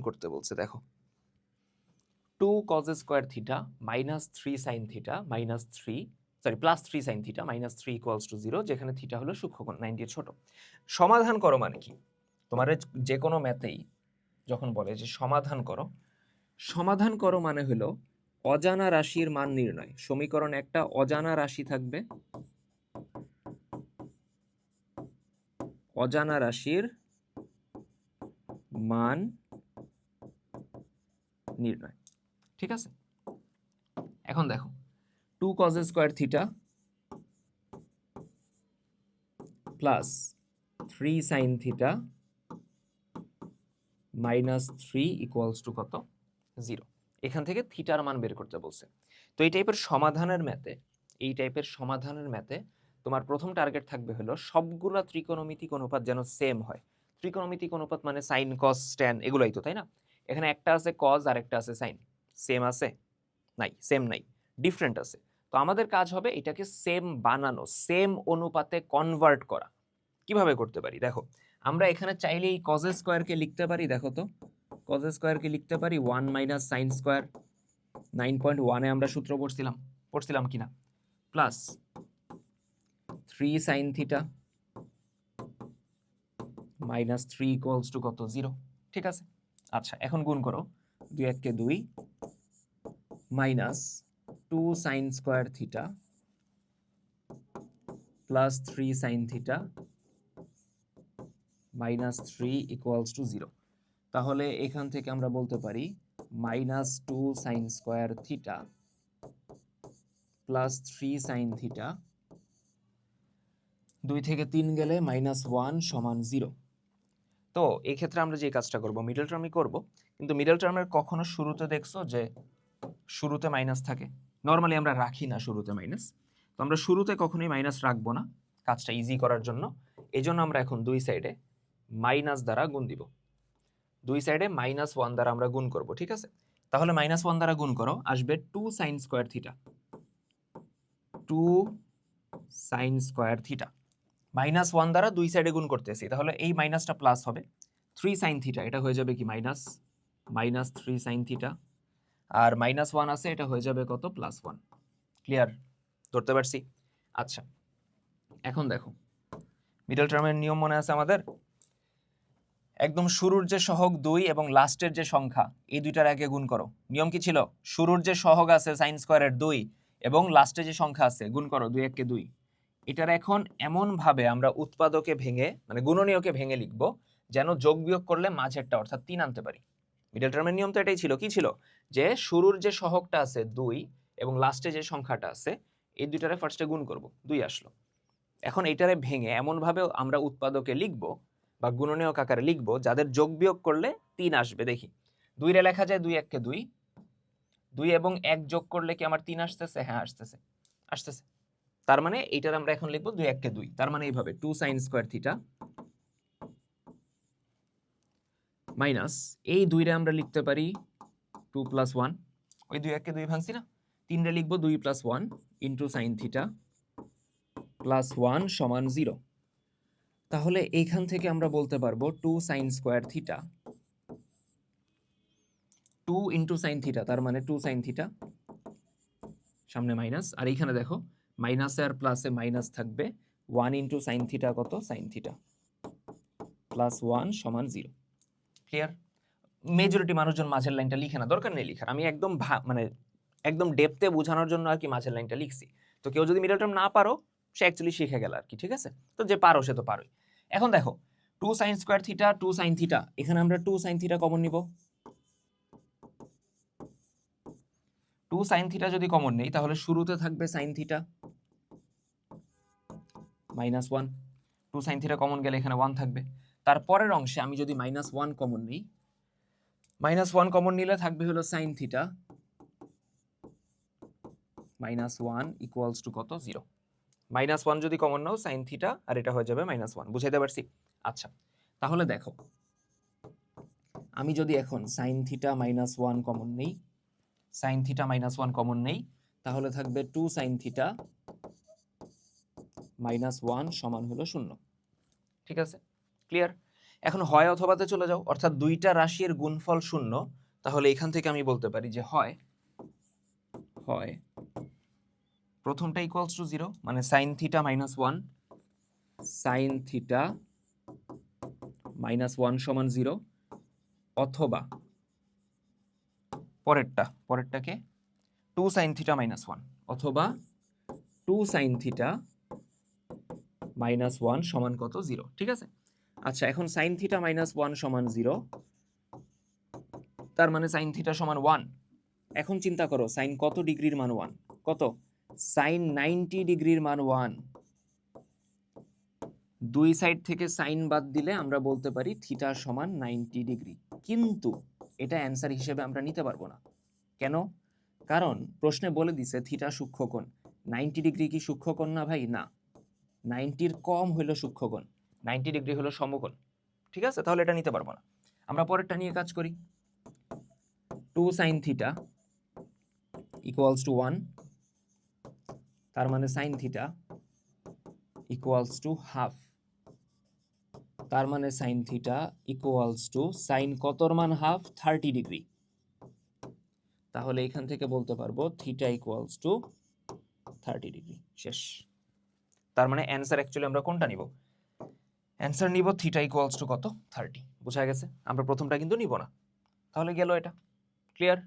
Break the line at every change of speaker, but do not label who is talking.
করতে বলছে, দেখো 2 cos square theta minus 3 sine theta minus 3 sorry plus 3 sine theta minus 3 equals to 0, যেখানে theta হলো সূক্ষ্মকোণ 90 এর ছোট। সমাধান করো মানে কি? তোমার যে কোনো ম্যাথেই যখন বলে যে সমাধান করো মানে হলো অজানা রাশির মান নির্ণয়। সমীকরণ একটা অজানা রাশি থাকবে, অজানা রাশির মান নির্ণয়, ঠিক আছে? এখন দেখো 2 cos square theta plus 3 sine theta minus 3 equals to কত? 0। এখান থেকে থিটার মান বের করতে বলছে। তো এই টাইপের সমাধানের ম্যাথে তোমার প্রথম টার্গেট থাকবে হলো সবগুলা ত্রিকোণমিতিক অনুপাত যেন সেম হয়। ত্রিকোণমিতিক অনুপাত মানে সাইন কস ট্যান এগুলাই তো, তাই না? এখানে একটা আছে কজ আর একটা আছে সাইন, সেম আছে? নাই, সেম নাই, ডিফারেন্ট আছে। তো আমাদের কাজ হবে এটাকে সেম বানানো, সেম অনুপাতে কনভার্ট করা। কিভাবে করতে পারি দেখো, আমরা এখানে চাইলে এই কজ স্কয়ারকে লিখতে পারি, দেখো তো কজ স্কয়ারকে লিখতে পারি 1 মাইনাস সাইন স্কয়ার, 9.1 এ আমরা সূত্র পড়ছিলাম কিনা, plus 3 sine theta minus 3 equals to কত? 0, ঠিক আছে? আচ্ছা, এখন গুণ করো, 2 1 কে 2 minus 2 sine square theta plus 3 sine theta minus 3 equals to 0। তাহলে এখান থেকে আমরা বলতে পারি minus 2 sine square theta plus 3 sine theta, 2 থেকে 3 গেলে মাইনাস 1 সমান 0। তো এই ক্ষেত্রে আমরা যে কাজটা করব, মিডল টার্মই করব, কিন্তু মিডল টার্মের কখনো শুরুতে দেখছো যে শুরুতে মাইনাস থাকে? নর্মালি আমরা রাখি না শুরুতে মাইনাস, তো আমরা শুরুতে কখনোই মাইনাস রাখবো না কাজটা ইজি করার জন্য। এজন্য আমরা এখন দুই সাইডে মাইনাস দ্বারা গুণ দিব, দুই সাইডে মাইনাস 1 দ্বারা আমরা গুণ করব, ঠিক আছে? তাহলে মাইনাস 1 দ্বারা গুণ করো, আসবে 2 sine square theta, 2 sine square theta minus 1 দ্বারা দুই সাইডে গুণ করতেছি, তাহলে এই মাইনাসটা প্লাস হবে। 3 সাইন থিটা এটা হয়ে যাবে কি মাইনাস 3 সাইন থিটা, আর মাইনাস 1 আছে, এটা হয়ে যাবে কত? প্লাস 1। ক্লিয়ার? ধরতে পারছি? আচ্ছা, এখন দেখো মিডল টার্মের নিয়ম মনে আছে আমাদের? একদম শুরুর যে সহগ 2 এবং লাস্টের যে সংখ্যা, এই দুইটার আগে গুণ করো। নিয়ম কি ছিল? শুরুর যে সহগ আছে সাইন স্কয়ারের 2 এবং লাস্টে যে সংখ্যা আছে গুণ করো, 2 1 কে 2। এটার এখন এমন ভাবে আমরা উৎপাদকে ভেঙে মানে গুণনীয়কে ভেঙে লিখব যেন যোগ বিয়োগ করলে মাঝেরটা অর্থাৎ 3 আনতে পারি। মিডল টার্মের নিয়ম তো এটাই ছিল। কি ছিল? যে শুরুর যে সহগটা আছে 2 এবং লাস্টে যে সংখ্যাটা আছে এই দুইটারে ফার্স্টে গুণ করব, 2 আসলো। এখন এটারে ভেঙে এমন ভাবে আমরা উৎপাদকে লিখব বা গুণনীয়ক আকারে লিখব যাদের যোগ বিয়োগ করলে 3 আসবে। দেখি, 2 রে লেখা যায় 2 1 কে 2, 2 এবং 1 যোগ করলে কি আমার 3 আসতেছে? হ্যাঁ আসতেছে। তার মানে এইটার আমরা এখন লিখবো 2 1 কে 2, তার মানে এইভাবে 2 সাইন স্কয়ার থিটা মাইনাস এই 2 রে আমরা লিখতে পারি 2 প্লাস 1, ওই 2 1 কে 2 ভাঙছি না, 3 রে লিখবো 2 plus 1 into sine theta plus 1 সমান 0। তাহলে এইখান থেকে আমরা বলতে পারবো 2 sine square theta 2 into sine theta, তার মানে 2 সাইন থিটা, সামনে মাইনাস, আর এইখানে দেখো মাইনাসে আর প্লাসে মাইনাস থাকবে, 1 ইনটু সাইন থিটা কত? সাইন থিটা প্লাস 1 সমান 0। ক্লিয়ার? মেজরিটি মানুষজন মাঝের লাইনটা লিখে না, দরকার নেই লিখার, আমি একদম মানে একদম ডেপথে বোঝানোর জন্য আর কি মাঝের লাইনটা লিখছি। তো কেউ যদি মিডল টার্ম না পারো সে অ্যাকচুয়ালি শিখে গেল আর কি, ঠিক আছে? তো যে পারো সে তো পারোই। এখন দেখো 2 sine square theta 2 sine theta, এখানে আমরা 2 সাইন থিটা কমন নিব। 2 সাইন থিটা যদি কমন নেই তাহলে শুরুতে থাকবে sine theta minus 1, 2 sine theta common গেলে এখানে 1 থাকবে। তারপরের অংশে আমি যদি মাইনাস 1 কমন নিই, মাইনাস 1 কমন নিলে থাকবে হলো sine theta minus 1 equals to কত? 0। মাইনাস 1 যদি কমন নাও সাইন থিটা আর এটা হয়ে যাবে মাইনাস 1, বুঝাইতে পারছি? আচ্ছা, তাহলে দেখো আমি যদি এখন সাইন থিটা মাইনাস 1 কমন নেই, সাইন থিটা মাইনাস 1 কমন নেই, তাহলে থাকবে 2 সাইন থিটা মাইনাস 1 সমান হলো 0। ঠিক আছে? ক্লিয়ার? এখন হয় অথবাতে চলে যাও, অর্থাৎ দুইটা রাশির গুণফল শূন্য, তাহলে এখান থেকে আমি বলতে পারি যে হয় প্রথমটা ইকুয়ালস টু 0, মানে sine theta minus 1, sine theta minus 1 সমান 0, অথবা পরেরটাকে 2 সাইন থিটা মাইনাস 1, অথবা 2 সাইন থিটা মাইনাস 1 সমান কত? 0। ঠিক আছে, আচ্ছা এখন সাইন থিটা মাইনাস 1 সমান 0, তার মানে সাইন থিটা সমান 1। এখন চিন্তা করো সাইন কত ডিগ্রির মান 1, কত? সাইন 90 ডিগ্রির মান 1। দুই সাইড থেকে সাইন বাদ দিলে আমরা বলতে পারি থিটা সমান 90 ডিগ্রি, কিন্তু এটা অ্যান্সার হিসেবে আমরা নিতে পারবো না। কেন? কারণ প্রশ্নে বলে দিছে থিটা সূক্ষ্মকোণ। 90 ডিগ্রি কি সূক্ষ্মকোণ না ভাই? না, 90-র কম হলো সূক্ষ্মকোণ, 90 ডিগ্রি হলো সমকোণ। ঠিক আছে, তাহলে এটা নিতে পারবো না। আমরা পরেরটা নিয়ে কাজ করি। 2 সাইন থিটা ইকুয়ালস টু 1, তার মানে sine theta equals to half, তার মানে sine theta equals to sine কতর মান হাফ? 30 ডিগ্রি। তাহলে এখান থেকে বলতে পারবো থিটা ইকুয়ালস টু 30 ডিগ্রি। শেষ। তার মানে অ্যান্সার অ্যাকচুয়ালি আমরা কোনটা নিব? অ্যান্সার নিব থিটা ইকুয়ালস টু কত? 30। বোঝা গেছে? আমরা প্রথমটা কিন্তু নিব না। তাহলে গেল এটা। ক্লিয়ার?